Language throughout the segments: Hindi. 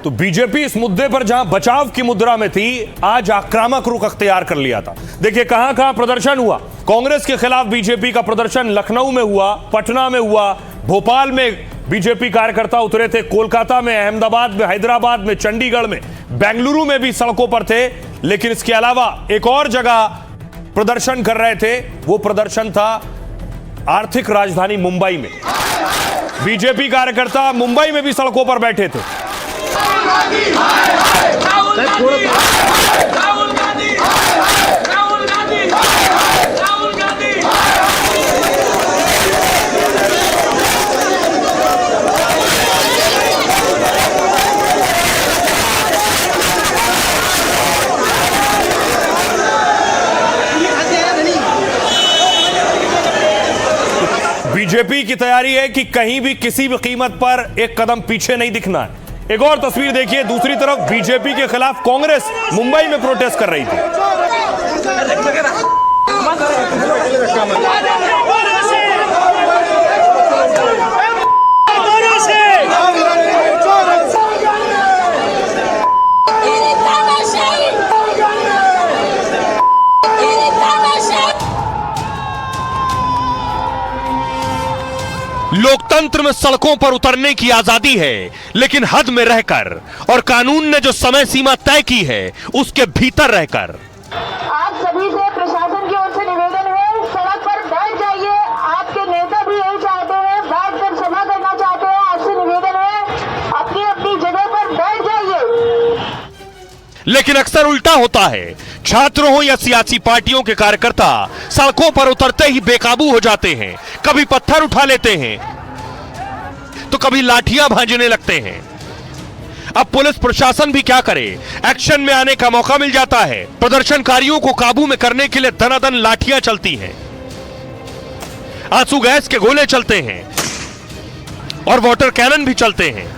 तो बीजेपी इस मुद्दे पर जहां बचाव की मुद्रा में थी, आज आक्रामक रुख अख्तियार कर लिया था। देखिए कहां कहां प्रदर्शन हुआ। कांग्रेस के खिलाफ बीजेपी का प्रदर्शन लखनऊ में हुआ, पटना में हुआ, भोपाल में बीजेपी कार्यकर्ता उतरे थे, कोलकाता में, अहमदाबाद में, हैदराबाद में, चंडीगढ़ में, बेंगलुरु में भी सड़कों पर थे। लेकिन इसके अलावा एक और जगह प्रदर्शन कर रहे थे, वो प्रदर्शन था आर्थिक राजधानी मुंबई में। बीजेपी कार्यकर्ता मुंबई में भी सड़कों पर बैठे थे। बीजेपी की तैयारी है कि कहीं भी किसी भी कीमत पर एक कदम पीछे नहीं दिखना है। एक और तस्वीर देखिए, दूसरी तरफ बीजेपी के खिलाफ कांग्रेस मुंबई में प्रोटेस्ट कर रही थी। लोकतंत्र में सड़कों पर उतरने की आजादी है, लेकिन हद में रहकर, और कानून ने जो समय सीमा तय की है उसके भीतर रहकर। आप सभी से प्रशासन की ओर से निवेदन है, सड़क पर बैठ जाइए। आपके नेता भी यही चाहते हैं, बैठकर सभा करना चाहते हैं। आपसे निवेदन है, अपनी अपनी जगह पर बैठ जाइए। लेकिन अक्सर उल्टा होता है, छात्रों हो या सियासी पार्टियों के कार्यकर्ता सड़कों पर उतरते ही बेकाबू हो जाते हैं। कभी पत्थर उठा लेते हैं तो कभी लाठियां भांजने लगते हैं। अब पुलिस प्रशासन भी क्या करे, एक्शन में आने का मौका मिल जाता है। प्रदर्शनकारियों को काबू में करने के लिए दनादन लाठियां चलती हैं, आंसू गैस के गोले चलते हैं और वाटर कैनन भी चलते हैं।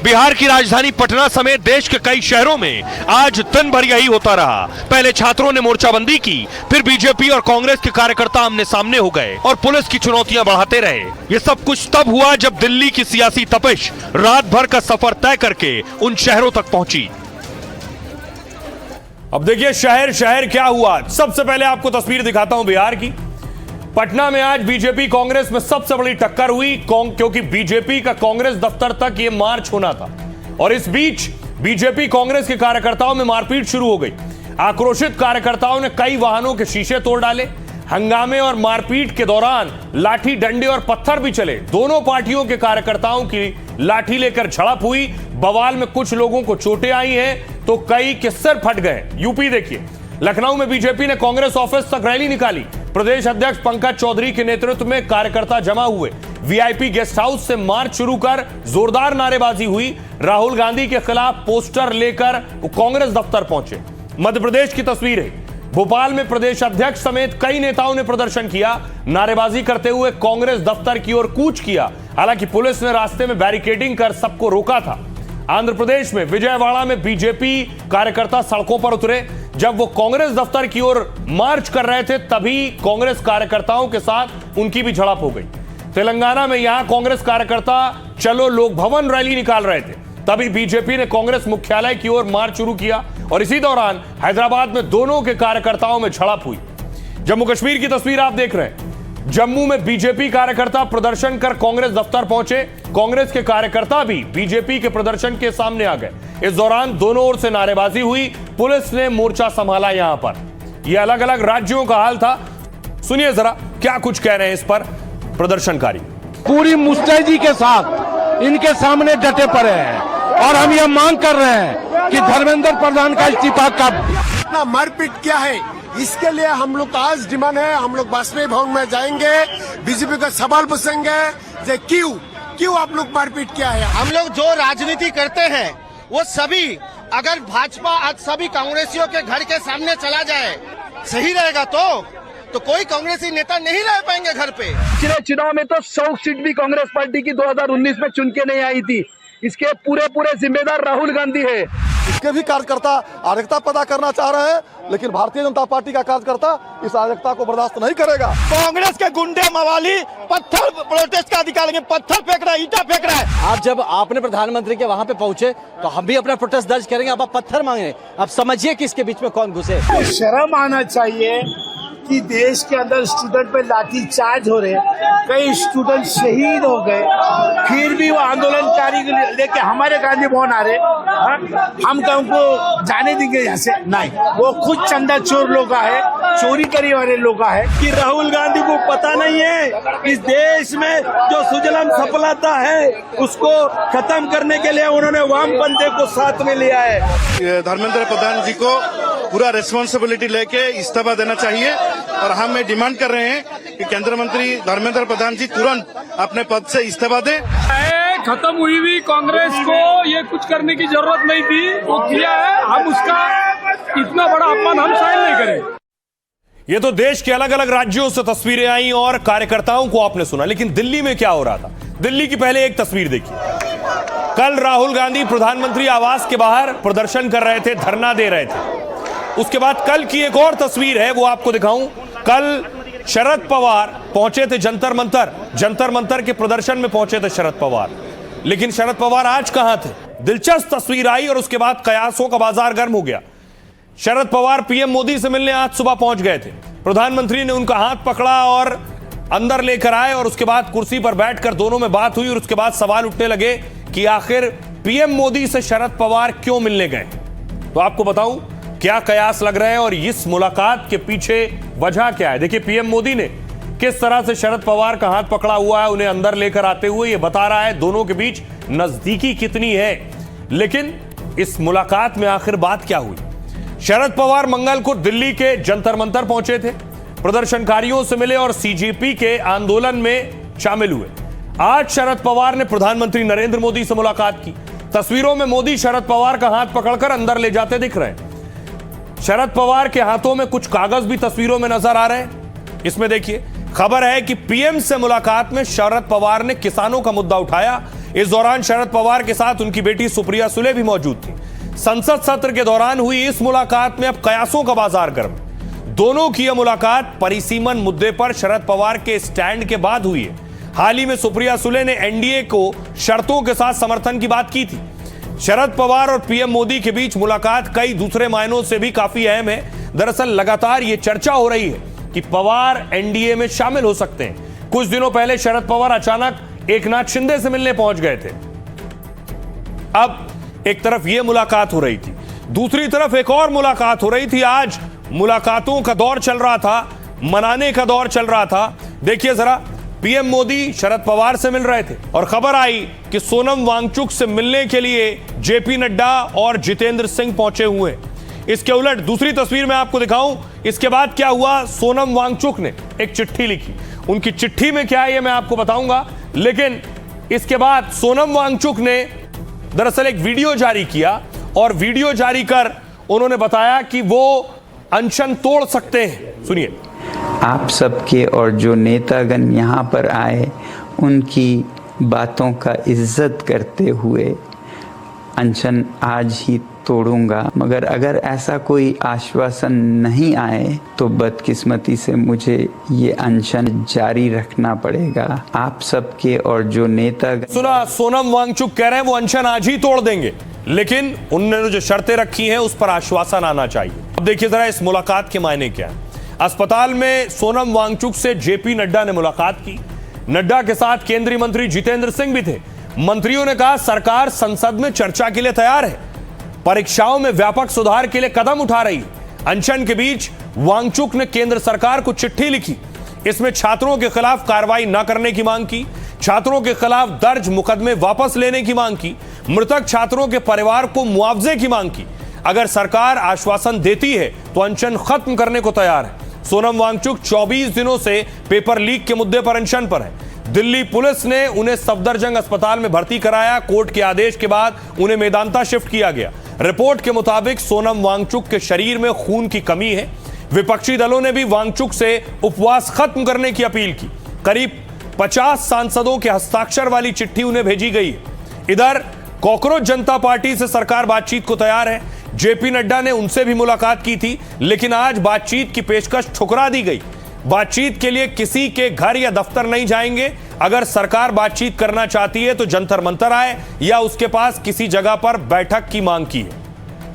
बिहार की राजधानी पटना समेत देश के कई शहरों में आज दिन भर यही होता रहा। पहले छात्रों ने मोर्चाबंदी की, फिर बीजेपी और कांग्रेस के कार्यकर्ता आमने सामने हो गए और पुलिस की चुनौतियां बढ़ाते रहे। ये सब कुछ तब हुआ जब दिल्ली की सियासी तपिश रात भर का सफर तय करके उन शहरों तक पहुंची। अब देखिए शहर शहर क्या हुआ। सबसे पहले आपको तस्वीर दिखाता हूं बिहार की। पटना में आज बीजेपी कांग्रेस में सबसे बड़ी टक्कर हुई, क्योंकि बीजेपी का कांग्रेस दफ्तर तक यह मार्च होना था और इस बीच बीजेपी कांग्रेस के कार्यकर्ताओं में मारपीट शुरू हो गई। आक्रोशित कार्यकर्ताओं ने कई वाहनों के शीशे तोड़ डाले। हंगामे और मारपीट के दौरान लाठी, डंडे और पत्थर भी चले। दोनों पार्टियों के कार्यकर्ताओं की लाठी लेकर झड़प हुई। बवाल में कुछ लोगों को चोटें आई हैं तो कई के सिर फट गए। यूपी देखिए, लखनऊ में बीजेपी ने कांग्रेस ऑफिस तक रैली निकाली। प्रदेश अध्यक्ष पंकज चौधरी के नेतृत्व में कार्यकर्ता जमा हुए। वीआईपी गेस्ट हाउस से मार्च शुरू कर जोरदार नारेबाजी हुई। राहुल गांधी के खिलाफ पोस्टर लेकर वो कांग्रेस दफ्तर पहुंचे। मध्य प्रदेश की तस्वीर है, भोपाल में प्रदेश अध्यक्ष समेत कई नेताओं ने प्रदर्शन किया। नारेबाजी करते हुए कांग्रेस दफ्तर की ओर कूच किया। हालांकि पुलिस ने रास्ते में बैरिकेडिंग कर सबको रोका था। आंध्र प्रदेश में विजयवाड़ा में बीजेपी कार्यकर्ता सड़कों पर उतरे। जब वो कांग्रेस दफ्तर की ओर मार्च कर रहे थे तभी कांग्रेस कार्यकर्ताओं के साथ उनकी भी झड़प हो गई। तेलंगाना में यहां कांग्रेस कार्यकर्ता चलो लोक भवन रैली निकाल रहे थे, तभी बीजेपी ने कांग्रेस मुख्यालय की ओर मार्च शुरू किया और इसी दौरान हैदराबाद में दोनों के कार्यकर्ताओं में झड़प हुई। जम्मू कश्मीर की तस्वीर आप देख रहे हैं। जम्मू में बीजेपी कार्यकर्ता प्रदर्शन कर कांग्रेस दफ्तर पहुंचे। कांग्रेस के कार्यकर्ता भी बीजेपी के प्रदर्शन के सामने आ गए। इस दौरान दोनों ओर से नारेबाजी हुई। पुलिस ने मोर्चा संभाला। यहां पर यह अलग अलग राज्यों का हाल था। सुनिए जरा क्या कुछ कह रहे हैं इस पर प्रदर्शनकारी। पूरी मुस्तैदी के साथ इनके सामने डटे पड़े हैं और हम ये मांग कर रहे हैं कि धर्मेंद्र प्रधान का इस्तीफा का मारपीट क्या है, इसके लिए हम लोग का आज डिमांड है। हम लोग वाजपेयी भवन में जाएंगे, बीजेपी का सवाल पूछेंगे क्यों आप लोग मारपीट किया है। हम लोग जो राजनीति करते हैं वो सभी, अगर भाजपा आज सभी कांग्रेसियों के घर के सामने चला जाए सही रहेगा तो कोई कांग्रेसी नेता नहीं रह पाएंगे घर पे। पिछले चुनाव में तो 100 सीट भी कांग्रेस पार्टी की 2019 में चुन के नहीं आई थी। इसके पूरे जिम्मेदार राहुल गांधी है। उसके भी कार्यकर्ता अराजकता पैदा करना चाह रहे हैं, लेकिन भारतीय जनता पार्टी का कार्यकर्ता इस अराजकता को बर्दाश्त नहीं करेगा। कांग्रेस के गुंडे मवाली पत्थर प्रोटेस्ट का अधिकार लेंगे, पत्थर फेंक रहा है, ईटा फेंक रहा है। आप जब आपने प्रधानमंत्री के वहां पे पहुंचे तो हम भी अपना प्रोटेस्ट दर्ज करेंगे। आप पत्थर मांगे, अब समझिए कि इसके बीच में कौन घुसे। शर्म आना चाहिए कि देश के अंदर स्टूडेंट पे लाठीचार्ज हो रहे, कई स्टूडेंट शहीद हो गए, फिर भी वो आंदोलनकारी लेके हमारे गांधी भवन आ रहे। हम क्या उनको जाने देंगे यहाँ से? नहीं, वो खुद चंदा चोर लोग है, चोरी करने वाले लोग है। कि राहुल गांधी को पता नहीं है इस देश में जो सुजलम सफलता है उसको खत्म करने के लिए उन्होंने वामपंथी को साथ में लिया है। धर्मेंद्र प्रधान जी को पूरा रिस्पॉन्सिबिलिटी लेके इस्तीफा देना चाहिए और हम ये डिमांड कर रहे हैं कि केंद्रीय मंत्री धर्मेंद्र प्रधान जी तुरंत अपने पद से इस्तीफा दें। खत्म हुई भी कांग्रेस को ये कुछ करने की जरूरत नहीं थी, वो किया है। हम उसका इतना बड़ा अपमान हम सहन नहीं करें। ये तो देश के अलग अलग राज्यों से तस्वीरें आई और कार्यकर्ताओं को आपने सुना, लेकिन दिल्ली में क्या हो रहा था? दिल्ली की पहले एक तस्वीर देखिए। कल राहुल गांधी प्रधानमंत्री आवास के बाहर प्रदर्शन कर रहे थे, धरना दे रहे थे। उसके बाद कल की एक और तस्वीर है, वो आपको दिखाऊं। कल शरद पवार पहुंचे थे जंतर मंतर के प्रदर्शन में पहुंचे थे शरद पवार, लेकिन शरद पवार आज कहां थे? दिलचस्प तस्वीर आई और उसके बाद कयासों का बाजार गर्म हो गया। शरद पवार पीएम मोदी से मिलने आज सुबह पहुंच गए थे। प्रधानमंत्री ने उनका हाथ पकड़ा और अंदर लेकर आए और उसके बाद कुर्सी पर बैठकर दोनों में बात हुई और उसके बाद सवाल उठने लगे कि आखिर पीएम मोदी से शरद पवार क्यों मिलने गए। तो आपको बताऊं क्या कयास लग रहे हैं और इस मुलाकात के पीछे वजह क्या है। देखिए, पीएम मोदी ने किस तरह से शरद पवार का हाथ पकड़ा हुआ है, उन्हें अंदर लेकर आते हुए ये बता रहा है दोनों के बीच नजदीकी कितनी है। लेकिन इस मुलाकात में आखिर बात क्या हुई? शरद पवार मंगल को दिल्ली के जंतर मंतर पहुंचे थे, प्रदर्शनकारियों से मिले और सीजेपी के आंदोलन में शामिल हुए। आज शरद पवार ने प्रधानमंत्री नरेंद्र मोदी से मुलाकात की। तस्वीरों में मोदी शरद पवार का हाथ पकड़कर अंदर ले जाते दिख रहे हैं। शरद पवार के हाथों में कुछ कागज भी तस्वीरों में नजर आ रहे हैं। इसमें देखिए, खबर है कि पीएम से मुलाकात में शरद पवार ने किसानों का मुद्दा उठाया। इस दौरान शरद पवार के साथ उनकी बेटी सुप्रिया सुले भी मौजूद थी। संसद सत्र के दौरान हुई इस मुलाकात में अब कयासों का बाजार गर्म। दोनों की यह मुलाकात परिसीमन मुद्दे पर शरद पवार के स्टैंड के बाद हुई है। हाल ही में सुप्रिया सुले ने एनडीए को शर्तों के साथ समर्थन की बात की थी। शरद पवार और पीएम मोदी के बीच मुलाकात कई दूसरे मायनों से भी काफी अहम है। दरअसल लगातार यह चर्चा हो रही है कि पवार एनडीए में शामिल हो सकते हैं। कुछ दिनों पहले शरद पवार अचानक एकनाथ शिंदे से मिलने पहुंच गए थे। अब एक तरफ यह मुलाकात हो रही थी, दूसरी तरफ एक और मुलाकात हो रही थी। आज मुलाकातों का दौर चल रहा था, मनाने का दौर चल रहा था। देखिए जरा, पीएम मोदी शरद पवार से मिल रहे थे और खबर आई कि सोनम वांगचुक से मिलने के लिए जेपी नड्डा और जितेंद्र सिंह पहुंचे हुए। इसके उलट दूसरी तस्वीर में आपको दिखाऊं, इसके बाद क्या हुआ। सोनम वांगचुक ने एक चिट्ठी लिखी। उनकी चिट्ठी में क्या है ये मैं आपको बताऊंगा, लेकिन इसके बाद सोनम वांगचुक ने दरअसल एक वीडियो जारी किया और वीडियो जारी कर उन्होंने बताया कि वो अनशन तोड़ सकते हैं। सुनिए। आप सबके और जो नेतागण यहाँ पर आए उनकी बातों का इज्जत करते हुए अनशन आज ही तोड़ूंगा, मगर अगर ऐसा कोई आश्वासन नहीं आए तो बदकिस्मती से मुझे ये अनशन जारी रखना पड़ेगा। आप सबके और जो नेता सुना, सोनम वांगचुक कह रहे हैं वो अनशन आज ही तोड़ देंगे, लेकिन उन्होंने जो शर्तें रखी हैं उस पर आश्वासन आना चाहिए। अब देखिए जरा इस मुलाकात के मायने क्या है। अस्पताल में सोनम वांगचुक से जेपी नड्डा ने मुलाकात की। नड्डा के साथ केंद्रीय मंत्री जितेंद्र सिंह भी थे। मंत्रियों ने कहा सरकार संसद में चर्चा के लिए तैयार है, परीक्षाओं में व्यापक सुधार के लिए कदम उठा रही है। अनशन के बीच वांगचुक ने केंद्र सरकार को चिट्ठी लिखी। इसमें छात्रों के खिलाफ कार्रवाई न करने की मांग की, छात्रों के खिलाफ दर्ज मुकदमे वापस लेने की मांग की, मृतक छात्रों के परिवार को मुआवजे की मांग की। अगर सरकार आश्वासन देती है तो अनशन खत्म करने को तैयार है। सोनम वांगचुक 24 दिनों से पेपर लीक के मुद्दे पर अनशन पर है। दिल्ली पुलिस ने उन्हें सफदरजंग अस्पताल में भर्ती कराया। कोर्ट के आदेश के बाद उन्हें मेदांता शिफ्ट किया गया। रिपोर्ट के मुताबिक सोनम वांगचुक के शरीर में खून की कमी है। विपक्षी दलों ने भी वांगचुक से उपवास खत्म करने की अपील की। करीब 50 सांसदों के हस्ताक्षर वाली चिट्ठी उन्हें भेजी गई। इधर कॉकरोच जनता पार्टी से सरकार बातचीत को तैयार है। जेपी नड्डा ने उनसे भी मुलाकात की थी, लेकिन आज बातचीत की पेशकश ठुकरा दी गई। बातचीत के लिए किसी के घर या दफ्तर नहीं जाएंगे। अगर सरकार बातचीत करना चाहती है तो जंतर मंतर आए या उसके पास किसी जगह पर बैठक की मांग की है।